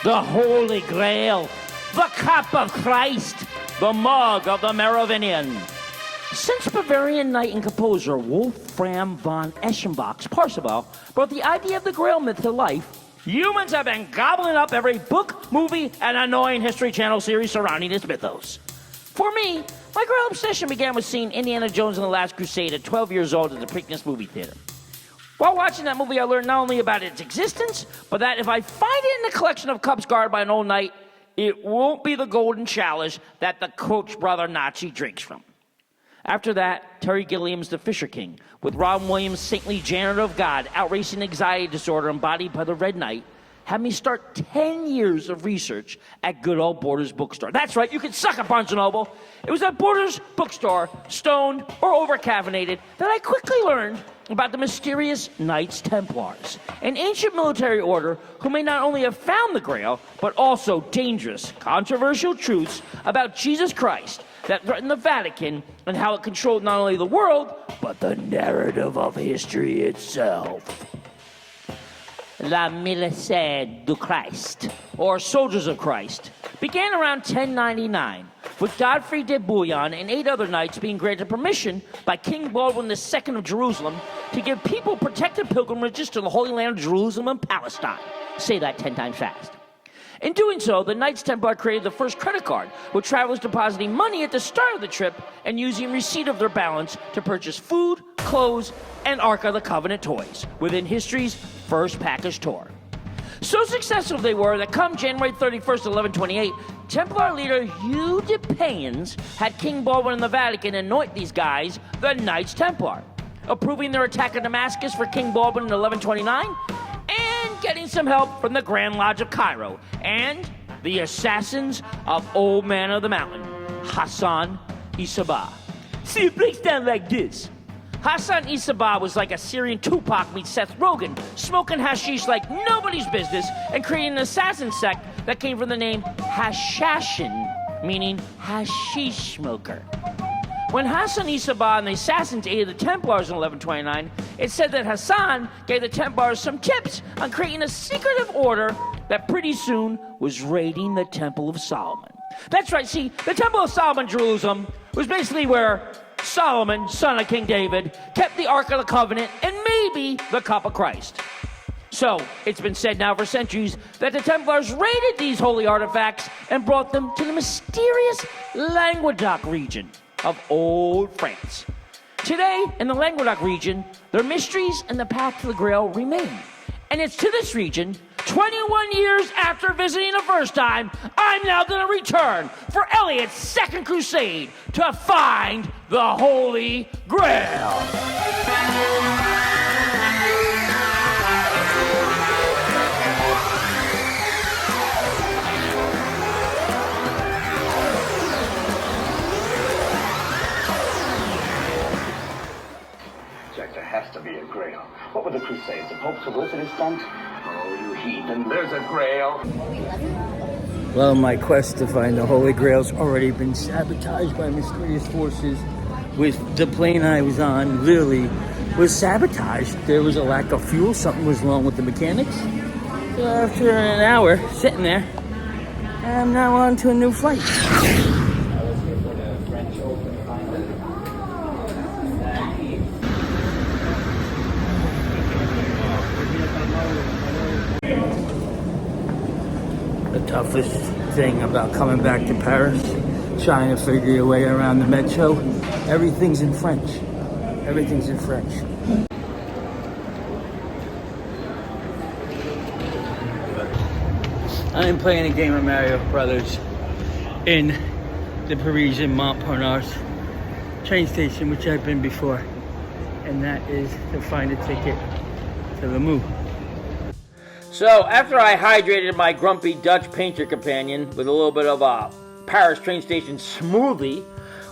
the Holy Grail, the cup of Christ, the mug of the Merovingian. Since Bavarian knight and composer Wolfram von Eschenbach's Parzival brought the idea of the Grail myth to life, humans have been gobbling up every book, movie, and annoying History Channel series surrounding its mythos. For me, my Grail obsession began with seeing Indiana Jones and the Last Crusade at 12 years old at the Preakness movie theater. While watching that movie, I learned not only about its existence, but that if I find it in the collection of cups guarded by an old knight, it won't be the golden chalice that the Koch brother Nazi drinks from. After that, Terry Gilliam's The Fisher King, with Robin Williams' saintly janitor of God outracing anxiety disorder embodied by the Red Knight, had me start 10 years of research at good old Borders bookstore. That's right, you can suck at Barnes & Noble. It was at Borders bookstore, stoned or over-caffeinated, that I quickly learned about the mysterious Knights Templars, an ancient military order who may not only have found the Grail, but also dangerous, controversial truths about Jesus Christ that threatened the Vatican and how it controlled not only the world, but the narrative of history itself. La Milice du Christ, or Soldiers of Christ, began around 1099, with Godfrey de Bouillon and 8 other knights being granted permission by King Baldwin II of Jerusalem to give people protected pilgrimages to the Holy Land of Jerusalem and Palestine. Say that 10 times fast. In doing so, the Knights Templar created the first credit card, with travelers depositing money at the start of the trip and using receipt of their balance to purchase food, clothes, and Ark of the Covenant toys within history's first package tour. So successful they were that come January 31st, 1128, Templar leader Hugh de Payens had King Baldwin and the Vatican anoint these guys the Knights Templar, approving their attack on Damascus for King Baldwin in 1129, and getting some help from the Grand Lodge of Cairo and the assassins of Old Man of the Mountain, Hassan Isabah. See, it breaks down like this. Hassan Isabah was like a Syrian Tupac meets Seth Rogen, smoking hashish like nobody's business and creating an assassin sect that came from the name Hashashin, meaning hashish smoker. When Hassan Isabah and the assassins aided the Templars in 1129, it said that Hassan gave the Templars some tips on creating a secretive order that pretty soon was raiding the Temple of Solomon. That's right, see, the Temple of Solomon, Jerusalem, was basically where Solomon, son of King David, kept the Ark of the Covenant and maybe the Cup of Christ. So, it's been said now for centuries that the Templars raided these holy artifacts and brought them to the mysterious Languedoc region of old France. Today, in the Languedoc region, their mysteries and the path to the Grail remain. And it's to this region, 21 years after visiting the first time, I'm now going to return for Eliot's second crusade to find the Holy Grail. There has to be a Grail. What were the Crusades? The Pope's publicity stunt? Oh, you heathen, there's a Grail. Well, my quest to find the Holy Grail's already been sabotaged by mysterious forces. With the plane I was on, literally, was sabotaged. There was a lack of fuel. Something was wrong with the mechanics. So after an hour sitting there, I'm now on to a new flight. The toughest thing about coming back to Paris, trying to figure your way around the metro, everything's in French. Everything's in French. I am playing a game of Mario Brothers in the Parisian Montparnasse train station, which I've been before, and that is to find a ticket to Limoux. So, after I hydrated my grumpy Dutch painter companion with a little bit of a Paris train station smoothie,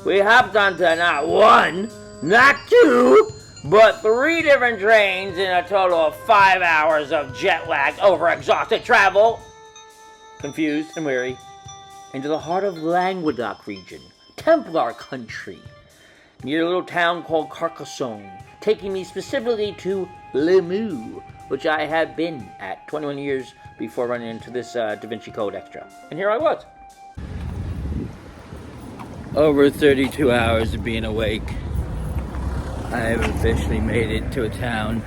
we hopped onto not one, not two, but 3 different trains in a total of 5 hours of jet-lagged, over-exhausted travel, confused and weary, into the heart of Languedoc region, Templar country, near a little town called Carcassonne, taking me specifically to Limoux, which I had been at 21 years before running into this Da Vinci Code extra. And here I was. Over 32 hours of being awake, I have officially made it to a town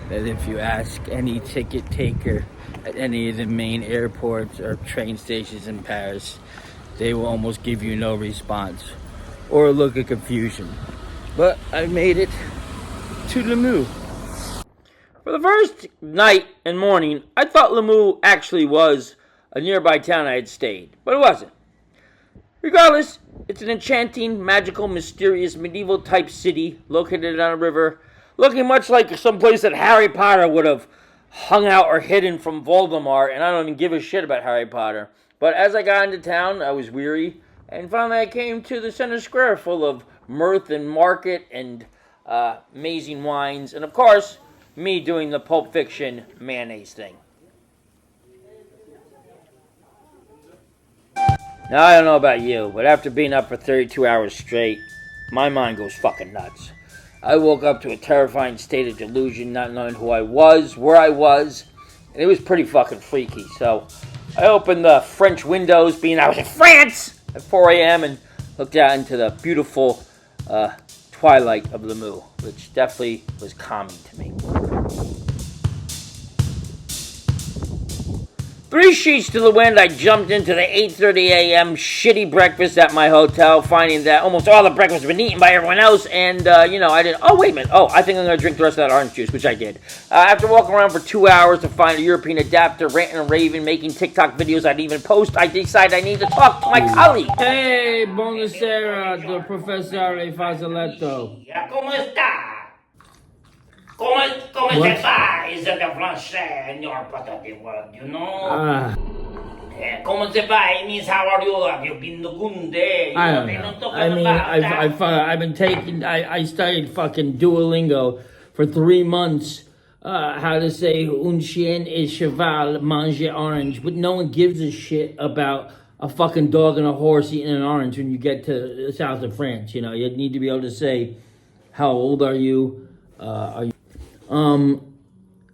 that if you ask any ticket taker at any of the main airports or train stations in Paris, they will almost give you no response or a look of confusion. But I made it to Limoux. For the first night and morning, I thought Limoux actually was a nearby town I had stayed, but it wasn't. Regardless, it's an enchanting, magical, mysterious, medieval-type city located on a river, looking much like some place that Harry Potter would have hung out or hidden from Voldemort, and I don't even give a shit about Harry Potter. But as I got into town, I was weary, and finally I came to the center square full of mirth and market and amazing wines, and of course, me doing the Pulp Fiction mayonnaise thing. Now, I don't know about you, but after being up for 32 hours straight, my mind goes fucking nuts. I woke up to a terrifying state of delusion, not knowing who I was, where I was, and it was pretty fucking freaky. So, I opened the French windows, being I was in France at 4 a.m., and looked out into the beautiful twilight of Limoux, which definitely was calming to me. 3 sheets to the wind, I jumped into the 8:30 a.m. shitty breakfast at my hotel, finding that almost all the breakfast had been eaten by everyone else, and, I didn't... Oh, wait a minute. I think I'm going to drink the rest of that orange juice, which I did. After walking around for 2 hours to find a European adapter, ranting and raving, making TikTok videos I'd even post, I decided I need to talk to my colleague. Hey, buonasera, the Professore Fazzoletto. Come sta? Come se fa? Is it the français in your part of the world, you know? Come se fa? It means how are you? Have you been to Gunde? I don't know. I mean, I've been taking... I studied fucking Duolingo for 3 months. How to say un chien et cheval mange orange, but no one gives a shit about a fucking dog and a horse eating an orange when you get to the south of France. You know, you need to be able to say, how old are you?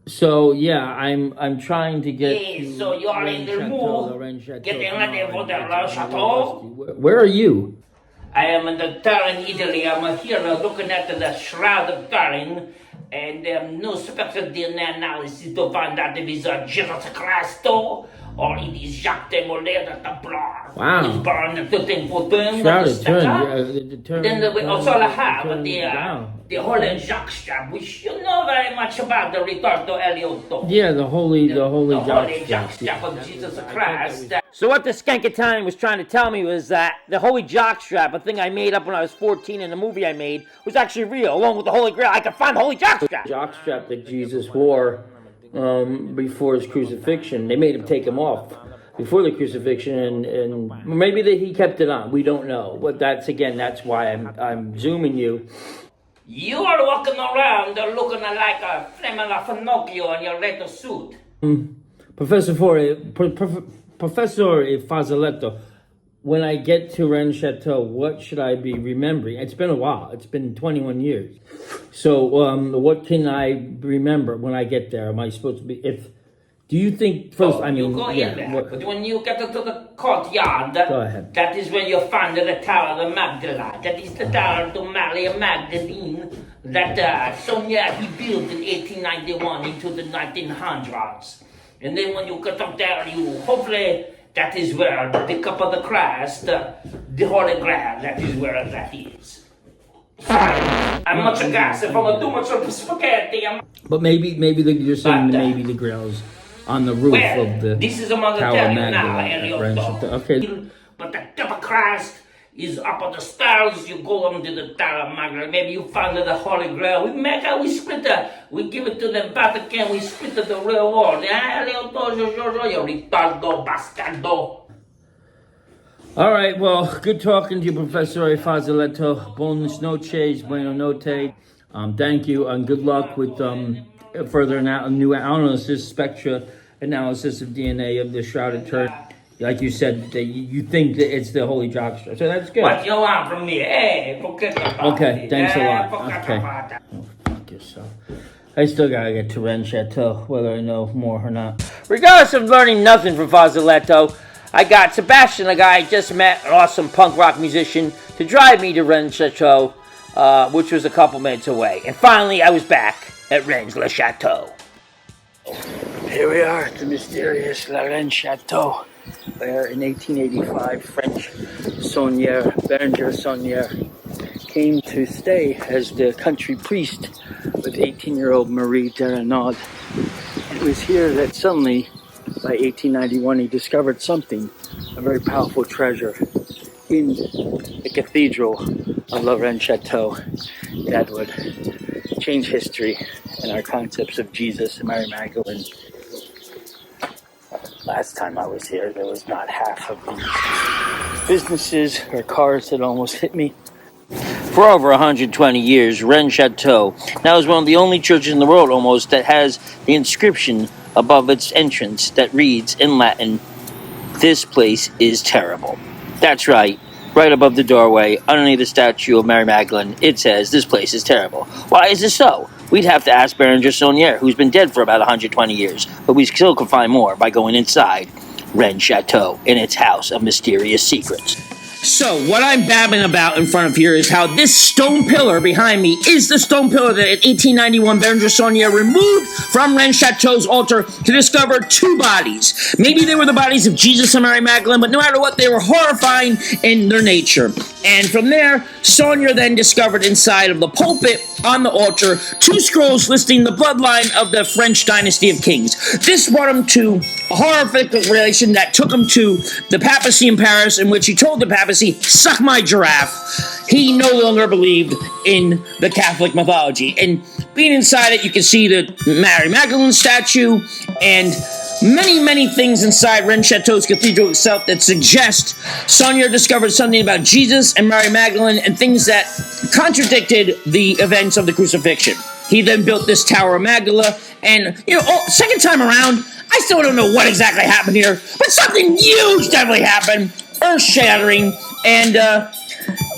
So yeah, I'm trying to get. Hey, so you are in the Rennes Chateau, getting ready for the Rennes Chateau? Where are you? I am in the Turin, Italy. I'm here looking at the Shroud of Turin, and no special DNA analysis to find out if it's Jesus Christ or it is Jacques de Molay the Templar. Wow. He's born in 1514. Shroud of Turin. Then we also have the Holy Jacques strap, which you know very much about the Ritorto Eliotto. Yeah, the holy Jacques strap of Jesus Christ. So what the skank Italian was trying to tell me was that the Holy Jock Strap, a thing I made up when I was 14 in a movie I made, was actually real. Along with the Holy Grail, I could find the Holy Jock Strap. Jock strap that Jesus wore before his crucifixion. They made him take him off before the crucifixion, and maybe that he kept it on. We don't know. But that's why I'm zooming you. You are walking around looking like a flaming Pinocchio in your leather suit. Professor Fazzoletto, when I get to Rennes Chateau, what should I be remembering? It's been a while. It's been 21 years. So what can I remember when I get there? Am I supposed to be... Do you think... First, you go in there, but when you get to the courtyard, go ahead. That is where you find the Tower of Magdala. That is the tower to Maria Magdalene that Sonia he built in 1891 into the 1900s. And then when you get up there, hopefully that is where the cup of the Christ, the Holy Grail, that is where that is. I'm much gas if I'm too much of spaghetti. But maybe you're saying maybe the Grail's on the roof of the this is among the Tower of Magdala. Okay. But the cup of Christ is up on the stairs. You go into the Tower of Magdala. Maybe you find the Holy Grail. We split it. We give it to the Vatican. We split the real world. All right. Well, good talking to you, Professor Fazzoletto. Buenas noches, buena notte. Thank you, and good luck with further new analysis, spectra analysis of DNA of the Shroud of Turin. Like you said, that you think that it's the Holy Jockstrap. So that's good. What you want from me? Hey, okay, thanks a lot. Okay. Oh, fuck yourself. I still gotta get to Rennes Chateau, whether I know more or not. Regardless of learning nothing from Fazzoletto, I got Sebastian, a guy I just met, an awesome punk rock musician, to drive me to Rennes Chateau, which was a couple minutes away. And finally, I was back at Rennes Le Chateau. Here we are at the mysterious Rennes Chateau, where in 1885, French Saunier, Berenger Saunier, came to stay as the country priest with 18-year-old Marie Derenaud. It was here that suddenly, by 1891, he discovered something, a very powerful treasure, in the cathedral of La Rennes Chateau that would change history and our concepts of Jesus and Mary Magdalene. Last time I was here, there was not half of these businesses or cars that almost hit me. For over 120 years, Rennes Chateau now is one of the only churches in the world almost that has the inscription above its entrance that reads in Latin, "This place is terrible." That's right. Right above the doorway, underneath the statue of Mary Magdalene, it says, "This place is terrible." Why is this so? We'd have to ask Berenger Saunier, who's been dead for about 120 years, but we still can find more by going inside Rennes Chateau in its house of mysterious secrets. So, what I'm babbling about in front of here is how this stone pillar behind me is the stone pillar that in 1891 Berenger Saunier removed from Rennes Chateau's altar to discover two bodies. Maybe they were the bodies of Jesus and Mary Magdalene, but no matter what, they were horrifying in their nature. And from there, Saunier then discovered inside of the pulpit on the altar 2 scrolls listing the bloodline of the French dynasty of kings. This brought him to a horrific relation that took him to the papacy in Paris, in which he told the papacy, "Suck my giraffe." He no longer believed in the Catholic mythology. And being inside it, you can see the Mary Magdalene statue and many things inside Rennes Chateau's cathedral itself that suggest Saunier discovered something about Jesus and Mary Magdalene and things that contradicted the events of the crucifixion. He then built this Tower of Magdala, and, second time around, I still don't know what exactly happened here, but something huge definitely happened, earth-shattering, and,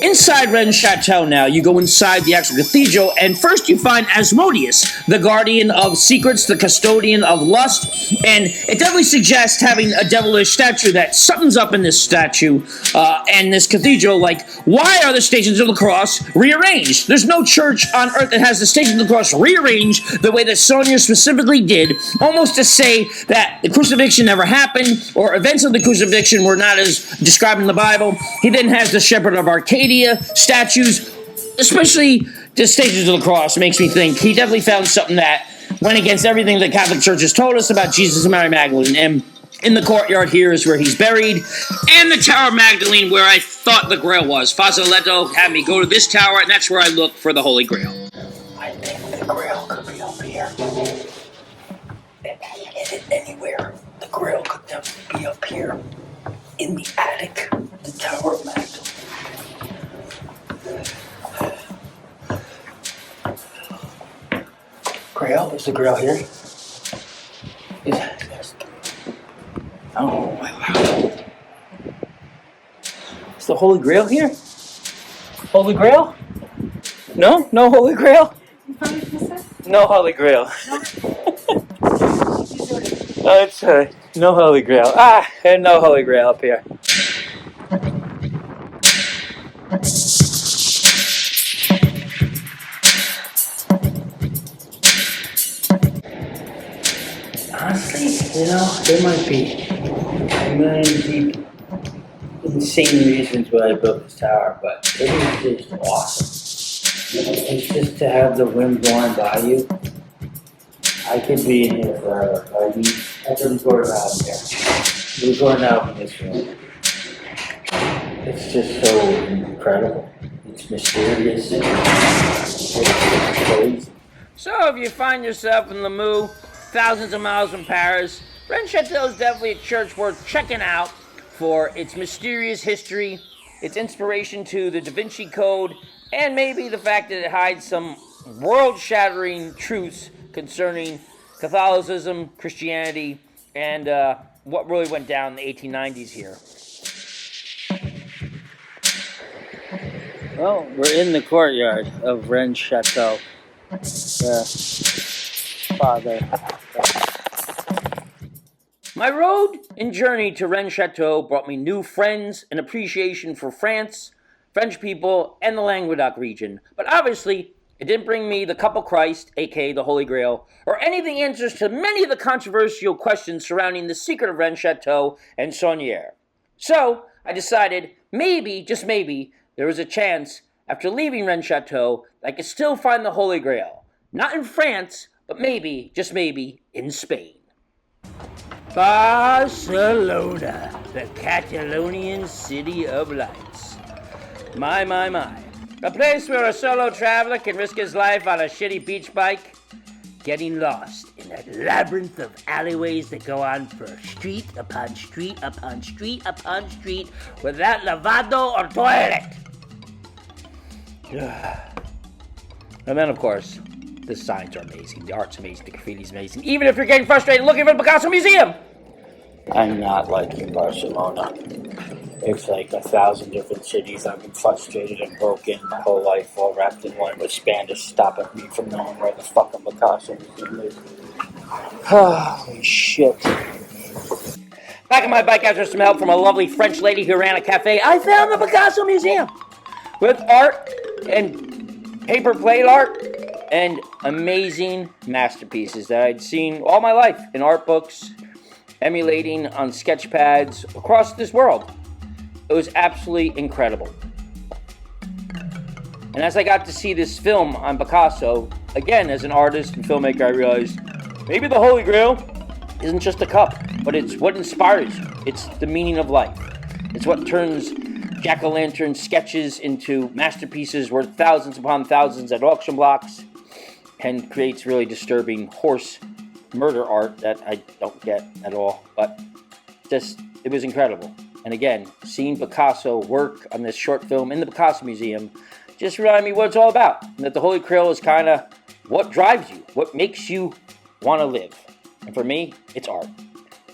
inside Rennes Chateau now, you go inside the actual cathedral, and first you find Asmodeus, the guardian of secrets, the custodian of lust, and it definitely suggests having a devilish statue that something's up in this statue, and this cathedral, like, why are the Stations of the Cross rearranged? There's no church on earth that has the Stations of the Cross rearranged the way that Saunier specifically did, almost to say that the crucifixion never happened, or events of the crucifixion were not as described in the Bible. He then has the Shepherd of Arcadia statues, especially the Stations of the Cross, makes me think he definitely found something that went against everything the Catholic Church has told us about Jesus and Mary Magdalene. And in the courtyard here is where he's buried, and the Tower of Magdalene, where I thought the Grail was. Fazzoletto had me go to this tower, and that's where I looked for the Holy Grail. I think the Grail could be up here. Anywhere. The Grail could definitely be up here. In the attic, the Tower of Magdalene. Grail? Is the Grail here? Oh, wow. Is the Holy Grail here? Holy Grail? No? No Holy Grail? No Holy Grail. Oh, it's no Holy Grail. And no Holy Grail up here. Honestly, there might be a million deep, insane reasons why I built this tower, but it is just awesome. It's just to have the wind blowing by you. I could be in here forever. I could record an album here. Record an album in this room. It's just so incredible. It's mysterious. It's crazy. So if you find yourself in Limoux, thousands of miles from Paris, Rennes Chateau is definitely a church worth checking out for its mysterious history, its inspiration to the Da Vinci Code, and maybe the fact that it hides some world-shattering truths concerning Catholicism, Christianity, and what really went down in the 1890s here. Well, we're in the courtyard of Rennes Chateau. Father. My road and journey to Rennes Chateau brought me new friends and appreciation for France, French people, and the Languedoc region. But obviously, it didn't bring me the Cup of Christ, aka the Holy Grail, or any of the answers to many of the controversial questions surrounding the secret of Rennes Chateau and Saunière. So, I decided, maybe, just maybe, there was a chance, after leaving Rennes Chateau, I could still find the Holy Grail. Not in France, but maybe, just maybe, in Spain. Barcelona, the Catalonian city of lights. My. A place where a solo traveler can risk his life on a shitty beach bike, getting lost in that labyrinth of alleyways that go on for street upon street upon street upon street without lavado or toilet. And then, of course, the signs are amazing, the art's amazing, the graffiti's amazing, even if you're getting frustrated looking for the Picasso Museum. I'm not liking Barcelona. It's like 1,000 different cities. I've been frustrated and broken my whole life, all wrapped in one, with Spanish stopping me from knowing where the fucking Picasso Museum is. Holy shit. Back on my bike after some help from a lovely French lady who ran a cafe, I found the Picasso Museum with art and paper plate art and amazing masterpieces that I'd seen all my life in art books, emulating on sketch pads across this world. It was absolutely incredible. And as I got to see this film on Picasso, again, as an artist and filmmaker, I realized maybe the Holy Grail isn't just a cup, but it's what inspires you. It's the meaning of life. It's what turns jack-o'-lantern sketches into masterpieces worth thousands upon thousands at auction blocks, and creates really disturbing horse murder art that I don't get at all, but just, it was incredible. And again, seeing Picasso work on this short film in the Picasso Museum just reminded me what it's all about, and that the Holy Grail is kind of what drives you, what makes you want to live. And for me, it's art.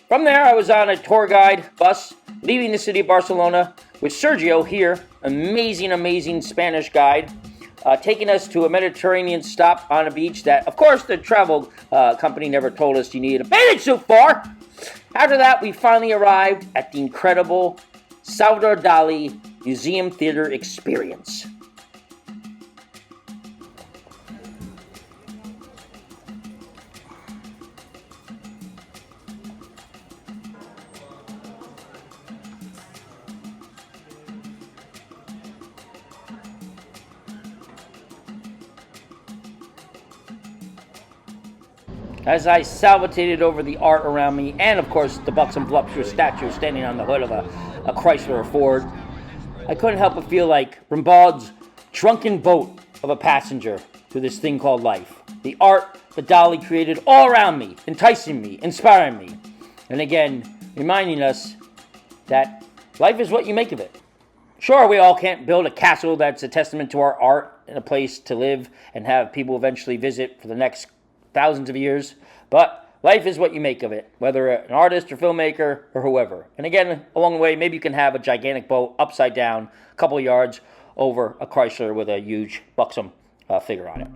From there, I was on a tour guide bus leaving the city of Barcelona with Sergio here, amazing Spanish guide, taking us to a Mediterranean stop on a beach that, of course, the travel company never told us you needed a bathing suit for. After that, we finally arrived at the incredible Salvador Dali Museum Theater experience. As I salivated over the art around me, and of course the buxom voluptuous statue standing on the hood of a Chrysler Ford, I couldn't help but feel like Rimbaud's drunken boat of a passenger through this thing called life. The art that Dali created all around me, enticing me, inspiring me, and again, reminding us that life is what you make of it. Sure, we all can't build a castle that's a testament to our art and a place to live and have people eventually visit for the next thousands of years, but life is what you make of it, whether an artist or filmmaker or whoever. And again, along the way, maybe you can have a gigantic boat upside down, a couple of yards over a Chrysler with a huge buxom figure on it.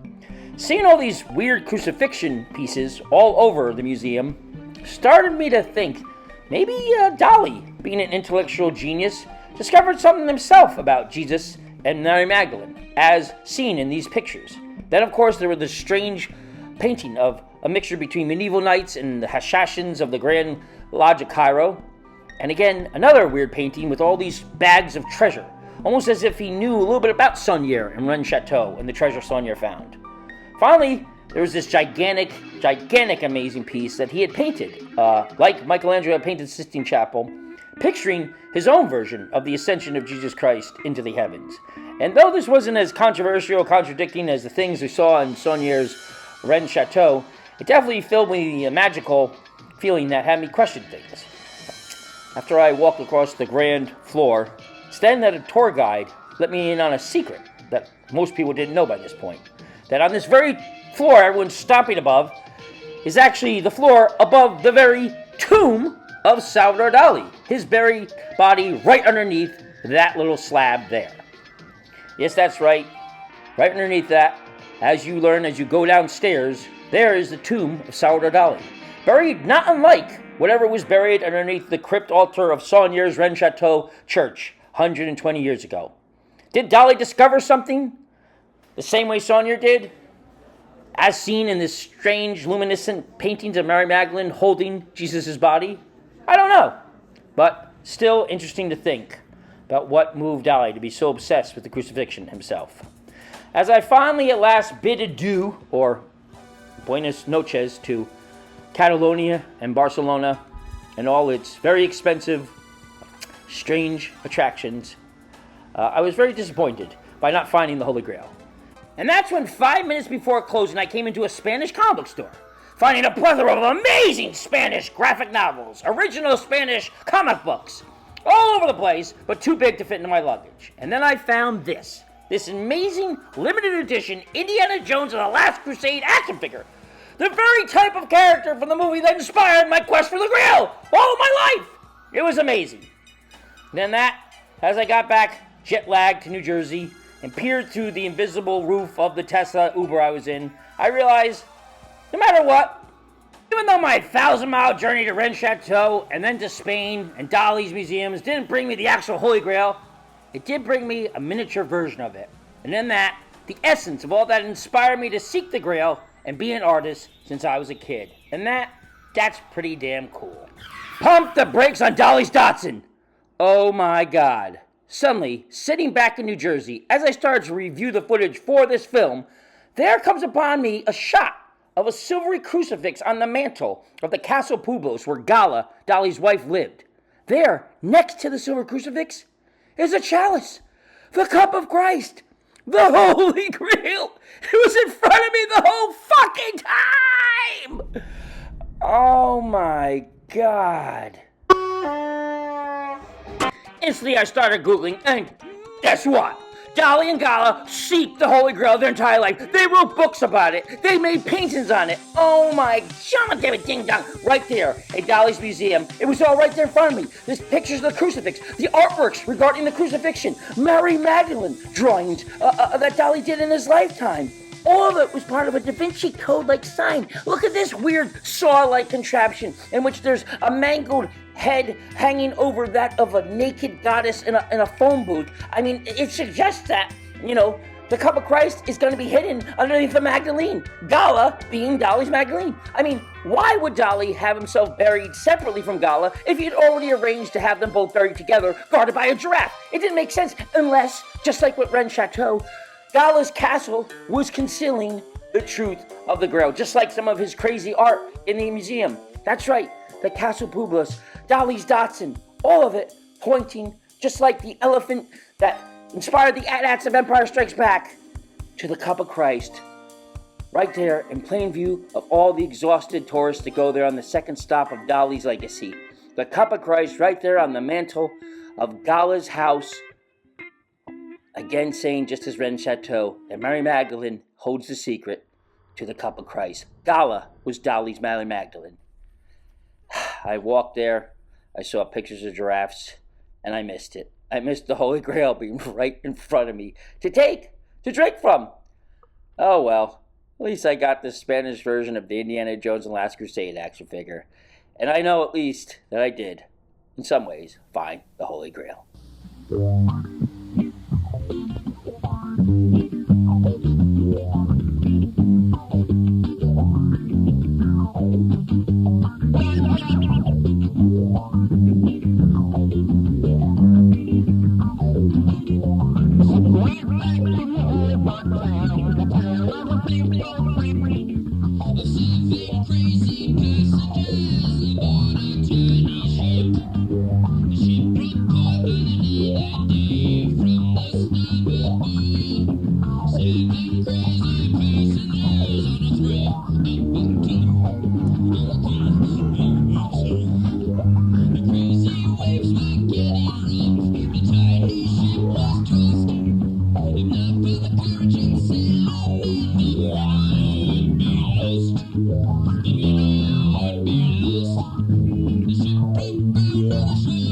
Seeing all these weird crucifixion pieces all over the museum started me to think maybe Dali, being an intellectual genius, discovered something himself about Jesus and Mary Magdalene, as seen in these pictures. Then, of course, there were the strange painting of a mixture between medieval knights and the Hashashins of the Grand Lodge of Cairo. And again, another weird painting with all these bags of treasure, almost as if he knew a little bit about Saunière and Rennes Chateau and the treasure Saunière found. Finally, there was this gigantic, amazing piece that he had painted, like Michelangelo had painted Sistine Chapel, picturing his own version of the ascension of Jesus Christ into the heavens. And though this wasn't as controversial or contradicting as the things we saw in Saunière's Rennes Chateau, it definitely filled me with a magical feeling that had me question things. After I walked across the grand floor, standing at a tour guide let me in on a secret that most people didn't know by this point. That on this very floor everyone's stomping above is actually the floor above the very tomb of Salvador Dali. His buried body right underneath that little slab there. Yes, that's right. Right underneath that, as you learn as you go downstairs, There is the tomb of Salvador Dali, buried not unlike whatever was buried underneath the crypt altar of Saunier's Rennes Chateau Church 120 years ago. Did Dali discover something the same way Saunier did, as seen in this strange luminescent paintings of Mary Magdalene holding Jesus' body? I don't know, but still interesting to think about what moved Dali to be so obsessed with the crucifixion himself. As I finally at last bid adieu, or buenas noches, to Catalonia and Barcelona and all its very expensive, strange attractions, I was very disappointed by not finding the Holy Grail. And that's when 5 minutes before closing, I came into a Spanish comic book store, finding a plethora of amazing Spanish graphic novels, original Spanish comic books, all over the place, but too big to fit into my luggage. And then I found this amazing limited edition Indiana Jones and the Last Crusade action figure. The very type of character from the movie that inspired my quest for the Grail all of my life. It was amazing. Then as I got back jet-lagged to New Jersey and peered through the invisible roof of the Tesla Uber I was in, I realized, no matter what, even though my 1,000-mile journey to Rennes Chateau and then to Spain and Dali's museums didn't bring me the actual Holy Grail, it did bring me a miniature version of it. And in that, the essence of all that inspired me to seek the Grail and be an artist since I was a kid. And that's pretty damn cool. Pump the brakes on Dali's Datsun! Oh my God. Suddenly, sitting back in New Jersey, as I started to review the footage for this film, there comes upon me a shot of a silvery crucifix on the mantle of the Castle Pueblos where Gala, Dali's wife, lived. There, next to the silver crucifix, is a chalice, the cup of Christ, the Holy Grail. It was in front of me the whole fucking time! Oh my God. Instantly I started Googling, and guess what? Dali and Gala seeked the Holy Grail their entire life. They wrote books about it. They made paintings on it. Oh my John David Ding Dong. Right there at Dali's museum. It was all right there in front of me. There's pictures of the crucifix, the artworks regarding the crucifixion, Mary Magdalene drawings that Dali did in his lifetime. All of it was part of a Da Vinci Code-like sign. Look at this weird saw-like contraption in which there's a mangled head hanging over that of a naked goddess in a phone booth. I mean, it suggests that, the cup of Christ is going to be hidden underneath the Magdalene. Gala being Dali's Magdalene. I mean, why would Dali have himself buried separately from Gala if he had already arranged to have them both buried together, guarded by a giraffe? It didn't make sense unless, just like with Rennes Chateau, Gala's castle was concealing the truth of the Grail, just like some of his crazy art in the museum. That's right, the Castle Pueblos, Dali's Datsun, all of it pointing, just like the elephant that inspired the AT-ATs of Empire Strikes Back, to the Cup of Christ, right there in plain view of all the exhausted tourists that go there on the second stop of Dali's legacy. The Cup of Christ right there on the mantle of Gala's house, again saying, just as Rennes Chateau, that Mary Magdalene holds the secret to the Cup of Christ. Gala was Dali's Mary Magdalene. I walked there, I saw pictures of giraffes, and I missed it. I missed the Holy Grail being right in front of me to drink from. Oh well, at least I got the Spanish version of the Indiana Jones and Last Crusade action figure. And I know at least that I did, in some ways, find the Holy Grail. Be lost.